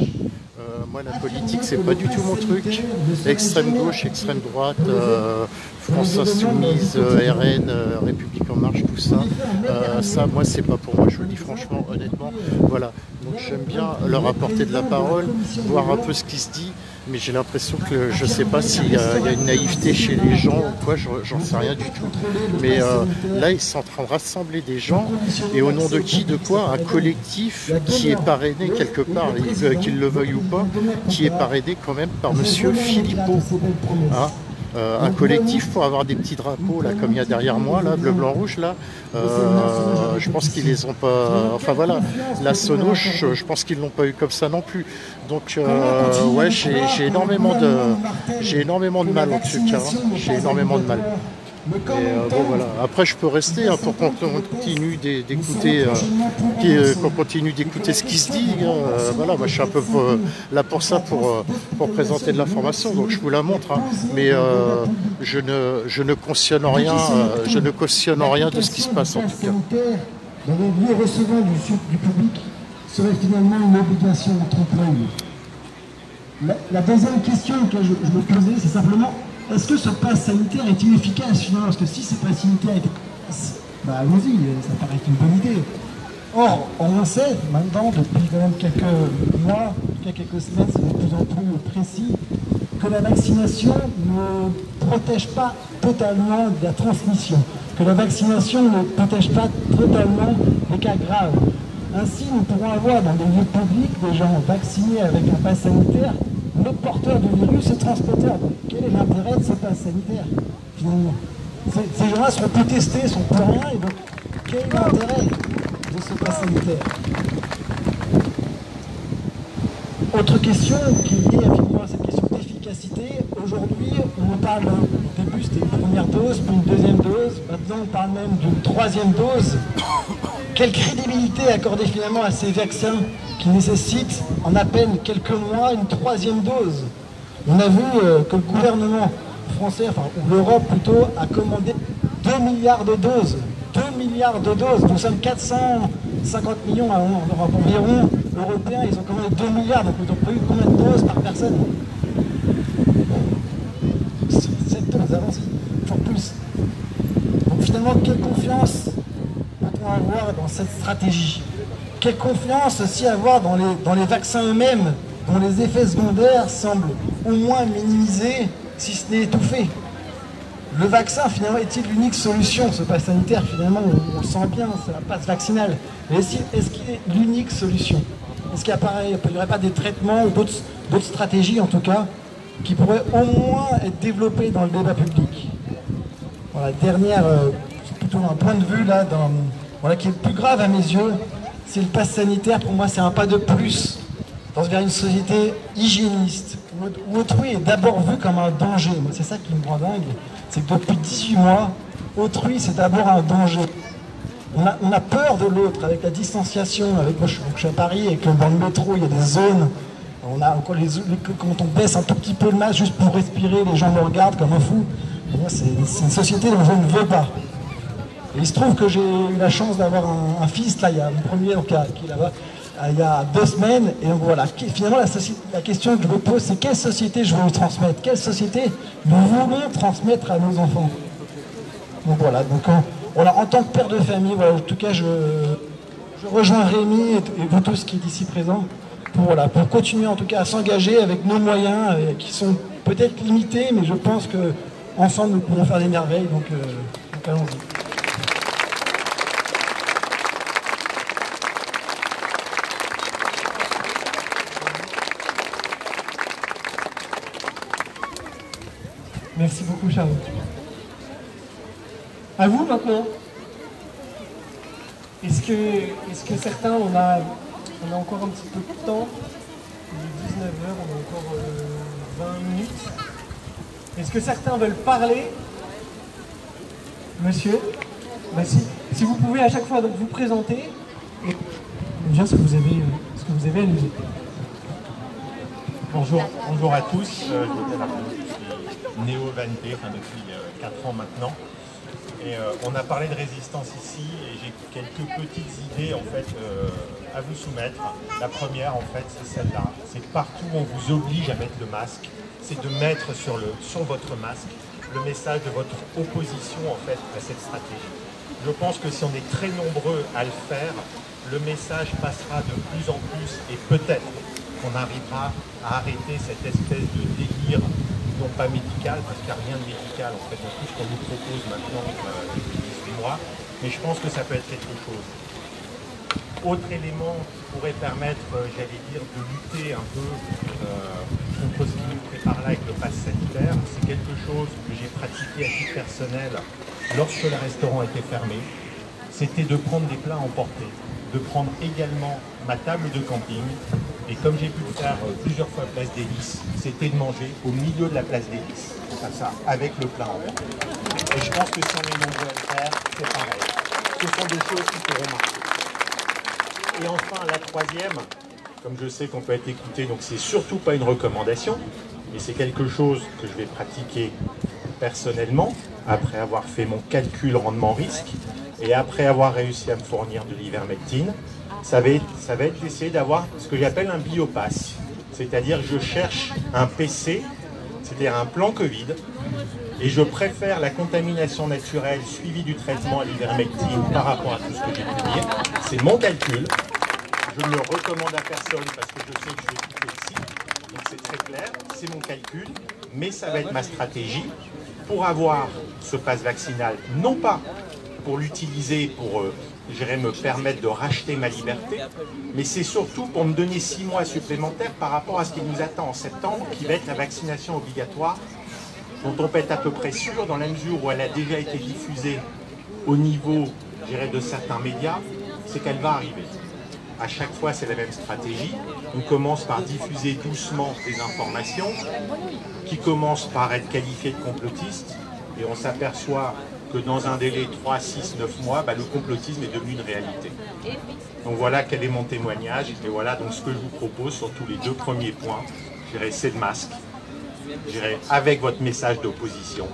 Moi, la politique, c'est pas du tout mon truc. Extrême gauche, extrême droite, France Insoumise, RN, République En Marche, tout ça. Ça, moi, c'est pas pour moi. Je vous le dis franchement, honnêtement. Voilà. Donc, j'aime bien leur apporter de la parole, voir un peu ce qui se dit. Mais j'ai l'impression que je sais pas s'il y a une naïveté chez les gens ou quoi, j'en sais rien du tout. Mais là, ils sont en train de rassembler des gens, et au nom de qui, de quoi? Un collectif qui est parrainé quelque part, qu'il le veuille ou pas, qui est parrainé quand même par monsieur Philippot. Hein, un collectif pour avoir des petits drapeaux là comme il y a derrière moi là, bleu blanc rouge là, je pense qu'ils les ont pas, enfin voilà, la sono je pense qu'ils l'ont pas eu comme ça non plus, donc ouais, j'ai énormément de mal en tout cas, hein. J'ai énormément de mal. Et bon voilà, après je peux rester pour qu'on continue d'écouter qu'on continue d'écouter ce qui se dit, voilà, moi je suis un peu là pour ça, pour présenter de l'information, donc je vous la montre, hein. Mais je ne cautionne rien, de ce qui se passe en tout cas. Dans les lieux recevant du public serait finalement une obligation de trompe-l'œil. La deuxième question que je me posais, c'est simplement: est-ce que ce pass sanitaire est inefficace finalement? Parce que si ce pass sanitaire est efficace, bah allons-y, ça paraît une bonne idée. Or, on sait maintenant, depuis quand même quelques mois, quelques semaines, c'est de plus en plus précis, que la vaccination ne protège pas totalement de la transmission, que la vaccination ne protège pas totalement les cas graves. Ainsi, nous pourrons avoir dans des lieux publics des gens vaccinés avec un pass sanitaire, le porteur du virus est transporteur. Donc, quel est l'intérêt de ce pass sanitaire, finalement? Ces gens-là seront plus testés, sont plus rien, et donc quel est l'intérêt de ce pass sanitaire? Autre question qui est liée finalement à cette question d'efficacité. Aujourd'hui, on nous parle, au début c'était une première dose, puis une deuxième dose, maintenant on parle même d'une troisième dose. Quelle crédibilité accorder finalement à ces vaccins qui nécessitent en à peine quelques mois une troisième dose? On a vu que le gouvernement français, enfin l'Europe plutôt, a commandé 2 milliards de doses. 2 milliards de doses. Nous sommes 450 millions en Europe environ. Européens, ils ont commandé 2 milliards, donc ils ont prévu combien de doses par personne? 7 doses, allons-y, toujours plus. Donc finalement, quelle confiance peut-on avoir dans cette stratégie? Quelle confiance aussi avoir dans les vaccins eux-mêmes, dont les effets secondaires semblent au moins minimisés, si ce n'est étouffés? Le vaccin, finalement, est-il l'unique solution? Ce pass sanitaire, finalement, on le sent bien, c'est un pass vaccinal. Mais est-ce qu'il est l'unique solution? Est-ce qu'il n'y aurait pas des traitements ou d'autres stratégies, en tout cas, qui pourraient au moins être développées dans le débat public? Voilà, dernière, c'est plutôt un point de vue, là, voilà, qui est le plus grave à mes yeux, c'est le pass sanitaire. Pour moi, c'est un pas de plus vers une société hygiéniste, où autrui est d'abord vu comme un danger. Moi, c'est ça qui me rend dingue, c'est que depuis 18 mois, autrui, c'est d'abord un danger. On a peur de l'autre avec la distanciation. Moi, je suis à Paris, et dans le métro, il y a des zones. Quand on baisse un tout petit peu le masque juste pour respirer, les gens me regardent comme un fou. Moi, c'est une société dont je ne veux pas. Et il se trouve que j'ai eu la chance d'avoir un fils, là, il y a mon premier qui est là-bas, il y a 2 semaines. Et donc voilà, finalement, la question que je me pose, c'est quelle société je veux lui transmettre? Quelle société nous voulons transmettre à nos enfants? Donc voilà, voilà, en tant que père de famille, voilà, en tout cas, je rejoins Rémi et vous tous qui est ici présents. pour continuer en tout cas à s'engager avec nos moyens qui sont peut-être limités, mais je pense qu'ensemble nous pouvons faire des merveilles, donc allons-y. Merci beaucoup, Charles. À vous maintenant. Est-ce que certains, on a encore un petit peu de temps. Il est 19h, on a encore 20 minutes. Est-ce que certains veulent parler? Monsieur, bah si vous pouvez à chaque fois donc vous présenter et dire ce que vous avez à nous dire. Bonjour à tous, je m'appelle Arnaud, je suis néo-vanité depuis 4 ans maintenant. Et on a parlé de résistance ici et j'ai quelques petites idées en fait à vous soumettre. La première en fait c'est celle-là, c'est que partout on vous oblige à mettre le masque, c'est de mettre sur votre masque le message de votre opposition en fait à cette stratégie. Je pense que si on est très nombreux à le faire, le message passera de plus en plus et peut-être qu'on arrivera à arrêter cette espèce de délire, non pas médical, parce qu'il n'y a rien de médical en fait dans tout ce qu'on nous propose maintenant depuis 18 mois, mais je pense que ça peut être quelque chose. Autre élément qui pourrait permettre, j'allais dire, de lutter un peu contre ce qui nous prépare là avec le pass sanitaire, c'est quelque chose que j'ai pratiqué à titre personnel lorsque le restaurant était fermé, c'était de prendre des plats à emporter, de prendre également ma table de camping, et comme j'ai pu le faire plusieurs fois place des Lys, c'était de manger au milieu de la place des Lys, comme ça, avec le plat en emporté. Et je pense que si on est nombreux à le faire, c'est pareil. Ce sont des choses qui pourront marcher. Et enfin, la troisième, comme je sais qu'on peut être écouté, donc c'est surtout pas une recommandation, mais c'est quelque chose que je vais pratiquer personnellement, après avoir fait mon calcul rendement-risque, et après avoir réussi à me fournir de l'ivermectine, ça va être d'essayer d'avoir ce que j'appelle un biopass. C'est-à-dire que je cherche un PC, c'est-à-dire un plan Covid, et je préfère la contamination naturelle suivie du traitement à l'ivermectine par rapport à tout ce que j'ai pu dire. C'est mon calcul. Je ne le recommande à personne parce que je sais que je vais quitter le site. Donc c'est très clair, c'est mon calcul, mais ça va être ma stratégie pour avoir ce pass vaccinal, non pas pour l'utiliser pour me permettre de racheter ma liberté, mais c'est surtout pour me donner 6 mois supplémentaires par rapport à ce qui nous attend en septembre, qui va être la vaccination obligatoire, dont on peut être à peu près sûr, dans la mesure où elle a déjà été diffusée au niveau, de certains médias, c'est qu'elle va arriver. À chaque fois, c'est la même stratégie. On commence par diffuser doucement des informations qui commencent par être qualifiées de complotistes, et on s'aperçoit que dans un délai 3, 6, 9 mois, le complotisme est devenu une réalité. Donc voilà quel est mon témoignage, et voilà donc ce que je vous propose sur tous les 2 premiers points. C'est le masque, avec votre message d'opposition,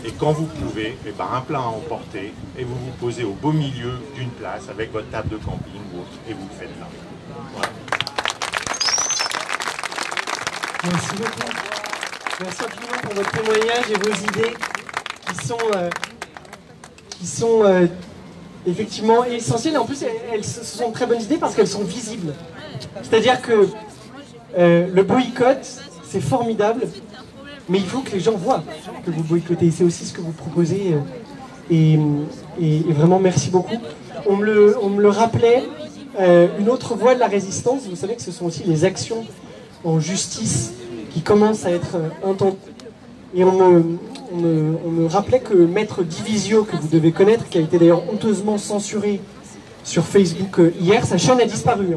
et quand vous pouvez, un plat à emporter, et vous vous posez au beau milieu d'une place avec votre table de camping ou autre, et vous le faites là. Voilà. Merci beaucoup. Merci infiniment pour votre témoignage et vos idées qui sont effectivement essentielles. En plus, ce sont de très bonnes idées parce qu'elles sont visibles. C'est-à-dire que le boycott, c'est formidable, mais il faut que les gens voient que vous boycottez. C'est aussi ce que vous proposez. Et vraiment, merci beaucoup. On me le rappelait, une autre voie de la résistance, vous savez que ce sont aussi les actions en justice qui commencent à être intentées. Et on me rappelait que Maître Divisio, que vous devez connaître, qui a été d'ailleurs honteusement censuré sur Facebook hier, sa chaîne a disparu.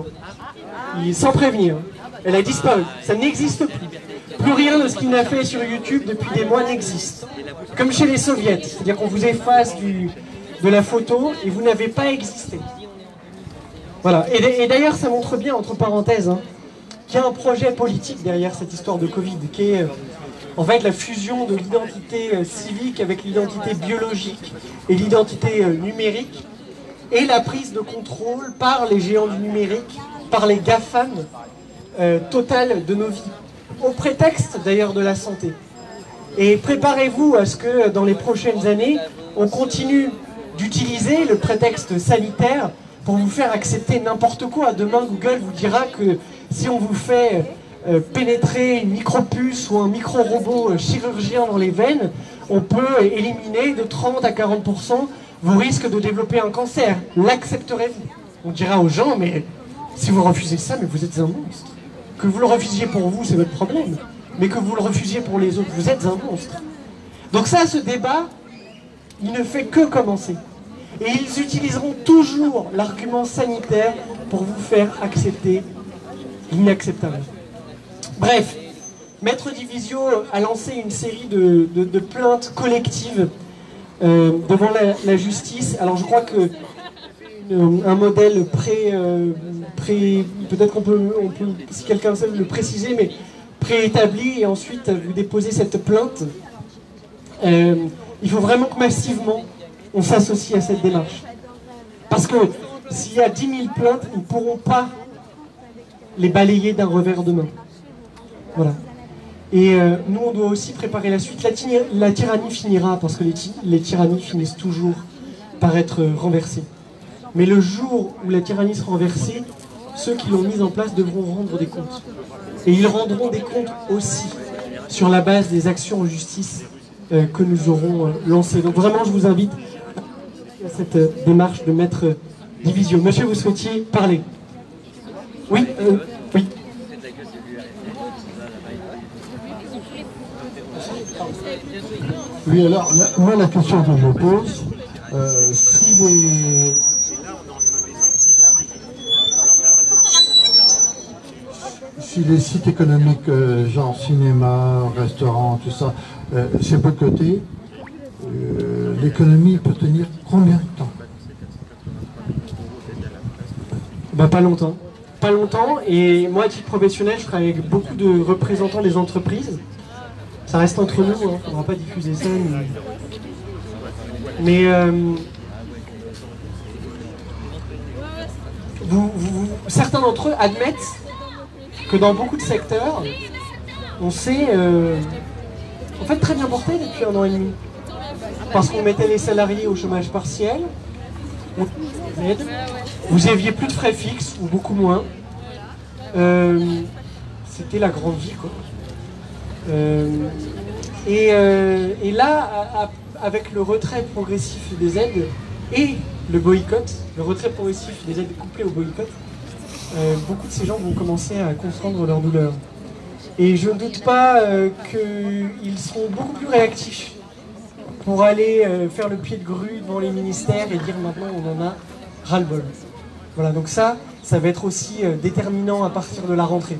Sans prévenir. Elle a disparu. Ça n'existe plus. Plus rien de ce qu'il n'a fait sur YouTube depuis des mois n'existe. Comme chez les soviets. C'est-à-dire qu'on vous efface de la photo et vous n'avez pas existé. Voilà. Et d'ailleurs, ça montre bien, entre parenthèses, qu'il y a un projet politique derrière cette histoire de Covid, qui est en fait la fusion de l'identité civique avec l'identité biologique et l'identité numérique, et la prise de contrôle par les géants du numérique, par les GAFAM, totale de nos vies, au prétexte d'ailleurs de la santé. Et préparez-vous à ce que dans les prochaines années, on continue d'utiliser le prétexte sanitaire pour vous faire accepter n'importe quoi. Demain, Google vous dira que si on vous fait pénétrer une micropuce ou un micro-robot chirurgien dans les veines, on peut éliminer de 30 à 40% vos risques de développer un cancer. L'accepterez-vous? On dira aux gens, mais si vous refusez ça, mais vous êtes un monstre. Que vous le refusiez pour vous, c'est votre problème. Mais que vous le refusiez pour les autres, vous êtes un monstre. Donc ça, ce débat, il ne fait que commencer. Et ils utiliseront toujours l'argument sanitaire pour vous faire accepter l'inacceptable. Bref, Maître Divisio a lancé une série de plaintes collectives devant la justice. Alors je crois que un modèle peut-être qu'on peut, si quelqu'un sait le préciser, mais préétabli, et ensuite vous déposez cette plainte. Il faut vraiment que massivement on s'associe à cette démarche. Parce que s'il y a 10 000 plaintes, ils ne pourront pas les balayer d'un revers de main. Voilà. Et nous, on doit aussi préparer la suite. La tyrannie finira, parce que les tyrannies finissent toujours par être renversées. Mais le jour où la tyrannie sera renversée, ceux qui l'ont mise en place devront rendre des comptes. Et ils rendront des comptes aussi sur la base des actions en justice que nous aurons lancées. Donc vraiment, je vous invite à cette démarche de Maître Divisio. Monsieur, vous souhaitiez parler? Oui, oui. Oui, alors, moi, la question que je me pose, si les sites économiques, genre cinéma, restaurant, tout ça, c'est boycotté, l'économie peut tenir combien de temps? Bah, pas longtemps. Pas longtemps, et moi, à titre professionnel, je travaille avec beaucoup de représentants des entreprises. Ça reste entre nous, il ne faudra pas diffuser ça. Mais certains d'entre eux admettent que dans beaucoup de secteurs, on s'est en fait très bien porté depuis 1 an et demi. Parce qu'on mettait les salariés au chômage partiel, vous aviez plus de frais fixes, ou beaucoup moins. C'était la grande vie, quoi. Et là, avec le retrait progressif des aides et le boycott, le retrait progressif des aides couplé au boycott, beaucoup de ces gens vont commencer à comprendre leur douleur. Et je ne doute pas qu'ils seront beaucoup plus réactifs pour aller faire le pied de grue devant les ministères et dire maintenant on en a ras-le-bol. Voilà, donc ça va être aussi déterminant à partir de la rentrée.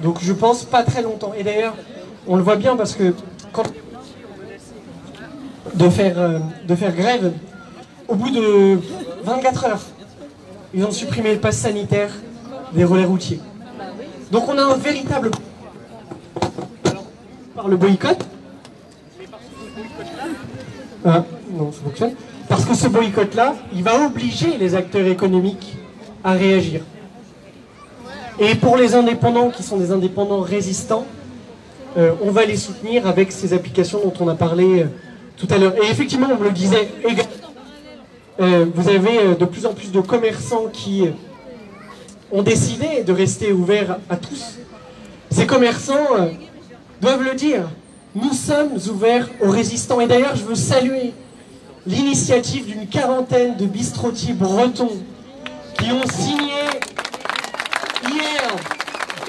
Donc je pense pas très longtemps. Et d'ailleurs, on le voit bien parce que quand de faire grève, au bout de 24 heures, ils ont supprimé le pass sanitaire des relais routiers. Donc on a un véritable par le boycott. Ah, non, ça fonctionne. Parce que ce boycott-là, il va obliger les acteurs économiques à réagir. Et pour les indépendants qui sont des indépendants résistants, on va les soutenir avec ces applications dont on a parlé tout à l'heure. Et effectivement, on me le disait, vous avez de plus en plus de commerçants qui ont décidé de rester ouverts à tous. Ces commerçants doivent le dire, nous sommes ouverts aux résistants. Et d'ailleurs, je veux saluer l'initiative d'une quarantaine de bistrotiers bretons qui ont signé hier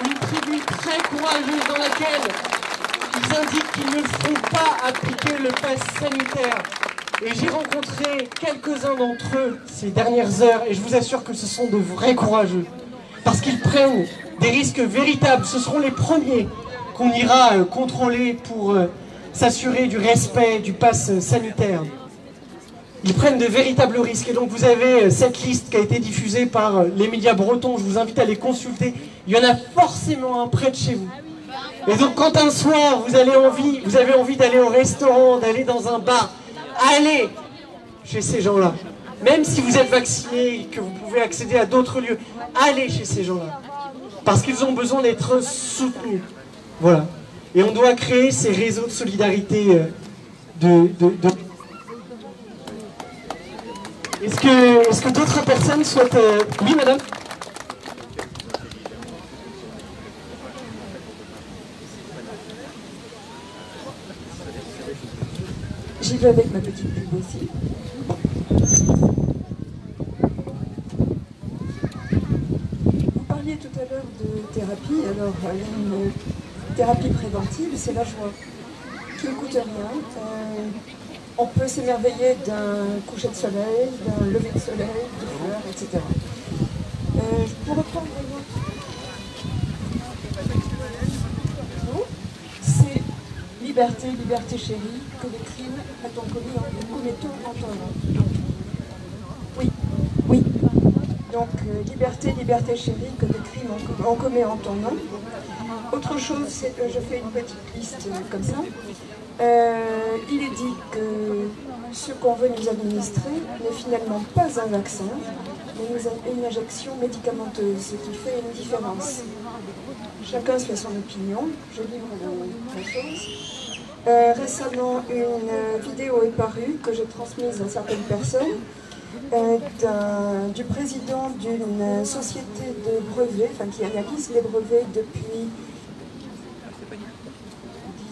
une tribune très courageuse dans laquelle ils indiquent qu'ils ne feront pas appliquer le pass sanitaire. Et j'ai rencontré quelques-uns d'entre eux ces dernières heures et je vous assure que ce sont de vrais courageux. Parce qu'ils prennent des risques véritables. Ce seront les premiers qu'on ira contrôler pour s'assurer du respect du pass sanitaire. Ils prennent de véritables risques. Et donc vous avez cette liste qui a été diffusée par les médias bretons. Je vous invite à les consulter. Il y en a forcément un près de chez vous. Et donc quand un soir vous avez envie d'aller au restaurant, d'aller dans un bar, allez chez ces gens-là. Même si vous êtes vacciné et que vous pouvez accéder à d'autres lieux, allez chez ces gens-là. Parce qu'ils ont besoin d'être soutenus. Voilà. Et on doit créer ces réseaux de solidarité Est-ce que d'autres personnes souhaitent... Oui, madame? J'y vais avec ma petite pub aussi. Vous parliez tout à l'heure de thérapie. Alors, il y a une thérapie préventive, c'est la joie, qui ne coûte rien. On peut s'émerveiller d'un coucher de soleil, d'un lever de soleil, de fleurs, etc. Pour reprendre c'est liberté, liberté chérie, que les crimes a-t-on commettons en ton nom. Oui, oui. Donc, liberté, liberté chérie, que les crimes on commet en ton nom. Autre chose, c'est que je fais une petite liste comme ça. Il est dit que ce qu'on veut nous administrer n'est finalement pas un vaccin, mais une injection médicamenteuse, ce qui fait une différence. Chacun se fait son opinion, je livre la chose. Récemment, une vidéo est parue que j'ai transmise à certaines personnes du président d'une société de brevets, enfin qui analyse les brevets depuis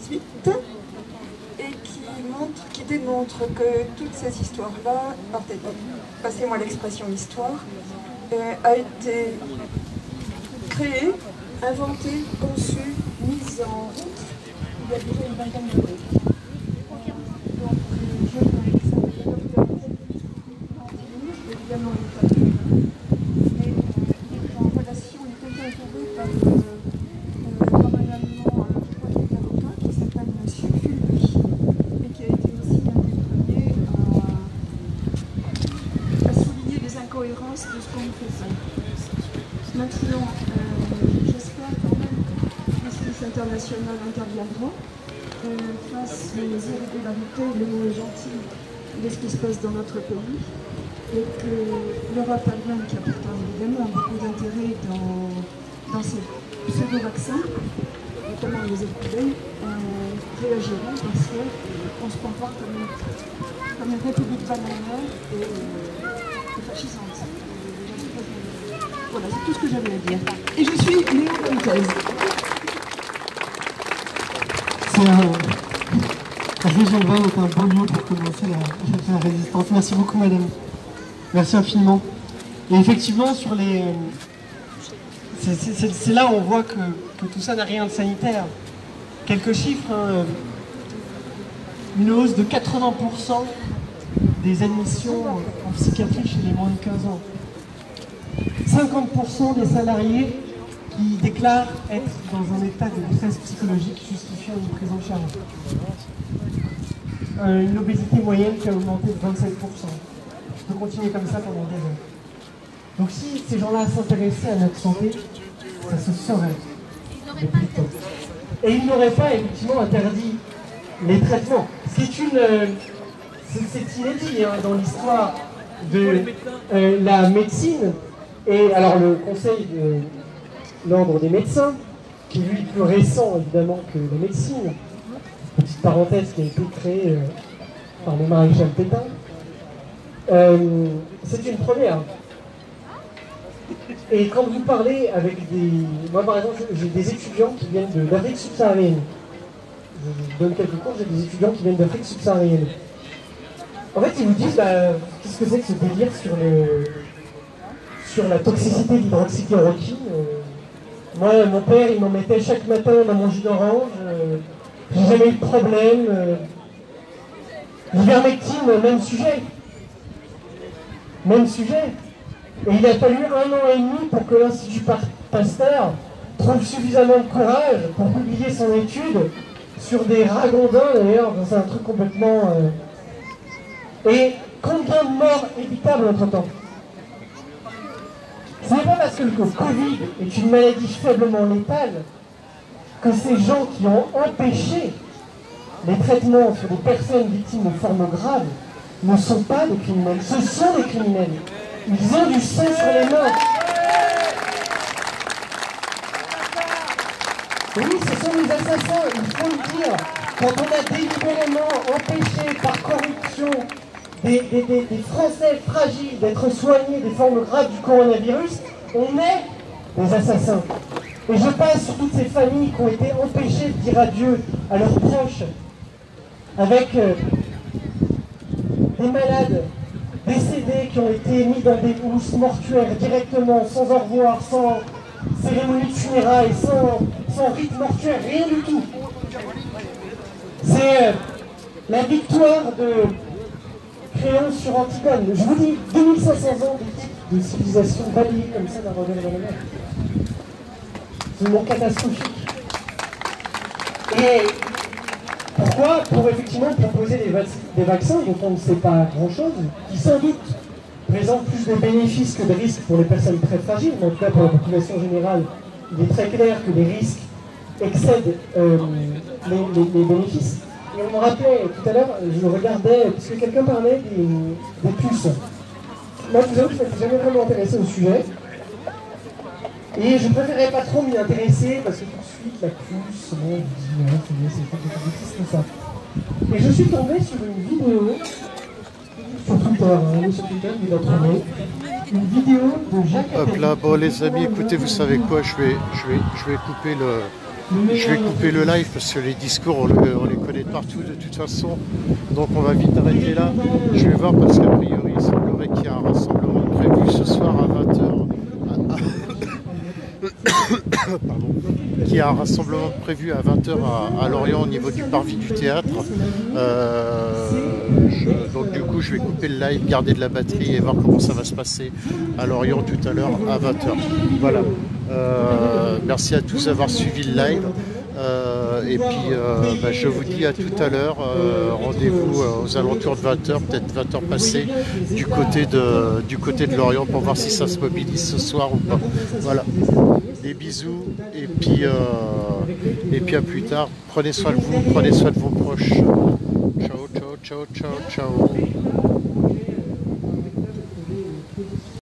18 et qui démontre que toutes ces histoires-là, passez-moi l'expression histoire, a été créée, inventée, conçue, mise en route il y a déjà une vingtaine d'années. Donc, je le docteur évidemment, il est en relation, il est interviewé par un Allemand, un avocat qui s'appelle M. Fulby, et qui a été aussi un des premiers à souligner les incohérences de ce qu'on faisait. Maintenant, j'espère quand même que justice internationale interviendra face aux irrégularités, le mot est gentil, de ce qui se passe dans notre pays, et que l'Europe elle-même, qui a pourtant évidemment beaucoup d'intérêt dans ces pseudo-vaccins, notamment les écoulés, réagiront parce qu'on se comporte comme une république bananière et fascisante. Voilà, c'est tout ce que j'avais à dire. Et je suis néo-nantaise. La région de Vannes est un beau lieu pour commencer la résistance. Merci beaucoup, madame. Merci infiniment. Et effectivement, sur les... c'est là où on voit que tout ça n'a rien de sanitaire. Quelques chiffres, hein. Une hausse de 80% des admissions en psychiatrie chez les moins de 15 ans. 50% des salariés qui déclarent être dans un état de détresse psychologique justifiant une prise en charge. Une obésité moyenne qui a augmenté de 27%. Je peux continuer comme ça pendant des heures. Donc si ces gens-là s'intéressaient à notre santé, ça se saurait depuis le temps. Et ils n'auraient pas effectivement interdit les traitements. C'est inédit hein, dans l'histoire de la médecine. Et alors le conseil de l'ordre des médecins, qui lui est plus récent évidemment que la médecine, petite parenthèse qui a été créée par le maréchal Pétain, c'est une première. Et quand vous parlez avec des... Moi par exemple, j'ai des étudiants qui viennent d'Afrique subsaharienne. Je donne quelques cours, j'ai des étudiants qui viennent d'Afrique subsaharienne. En fait, ils vous disent, qu'est-ce que c'est que ce délire sur la toxicité de l'hydroxychloroquine. Moi, mon père, il m'en mettait chaque matin dans mon jus d'orange. J'ai jamais eu de problème. L'ivermectine, même sujet. Même sujet. Et il a fallu 1 an et demi pour que l'Institut Pasteur trouve suffisamment de courage pour publier son étude sur des ragondins, d'ailleurs, c'est un truc complètement... Et combien de morts évitables entre-temps? Ce n'est pas parce que le Covid est une maladie faiblement létale que ces gens qui ont empêché les traitements sur des personnes victimes de formes graves ne sont pas des criminels. Ce sont des criminels. Ils ont du sang sur les mains. Oui, ce sont des assassins, il faut le dire. Quand on a délibérément empêché par corruption des Français fragiles d'être soignés des formes graves du coronavirus, on est des assassins. Et je passe sur toutes ces familles qui ont été empêchées de dire adieu à leurs proches, avec des malades décédés qui ont été mis dans des housses mortuaires directement, sans au revoir, sans cérémonie de funérailles, sans rite mortuaire, rien du tout. C'est la victoire de Créon sur Antigone. Je vous dis, 2500 ans de civilisation balayée comme ça d'un revers dans la mer. C'est vraiment catastrophique. Et pourquoi? Pour effectivement proposer des vaccins dont on ne sait pas grand-chose, qui sans doute présentent plus de bénéfices que de risques pour les personnes très fragiles, mais en tout cas pour la population générale, il est très clair que les risques excèdent les bénéfices. Et on me rappelait tout à l'heure, je regardais, puisque quelqu'un parlait des puces. Moi, je vous avoue que je ne m'étais jamais vraiment intéressé au sujet. Et je préférais pas trop m'y intéresser, parce que tout de suite, la puce, bon, je me dis, c'est tout ça. Et je suis tombé sur une vidéo, sur Twitter, sur Twitter, il a trouvé, une vidéo de Jacques Attali. Hop là, bon les amis, écoutez, vous savez quoi, je vais couper le live parce que les discours, on les connaît partout de toute façon. Donc on va vite arrêter là. Je vais voir parce qu'a priori, il semblerait qu'il y a un rassemblement prévu ce soir à 20h. Pardon. Qu'il y a un rassemblement prévu à 20h à Lorient au niveau du parvis du théâtre. Donc du coup, je vais couper le live, garder de la batterie et voir comment ça va se passer à Lorient tout à l'heure à 20h. Voilà. Merci à tous d'avoir suivi le live. Et puis je vous dis à tout à l'heure, rendez-vous aux alentours de 20h, peut-être 20h passées du côté de Lorient pour voir si ça se mobilise ce soir ou pas. Voilà, des bisous et puis à plus tard, prenez soin de vous, prenez soin de vos proches. Ciao, ciao, ciao, ciao, ciao.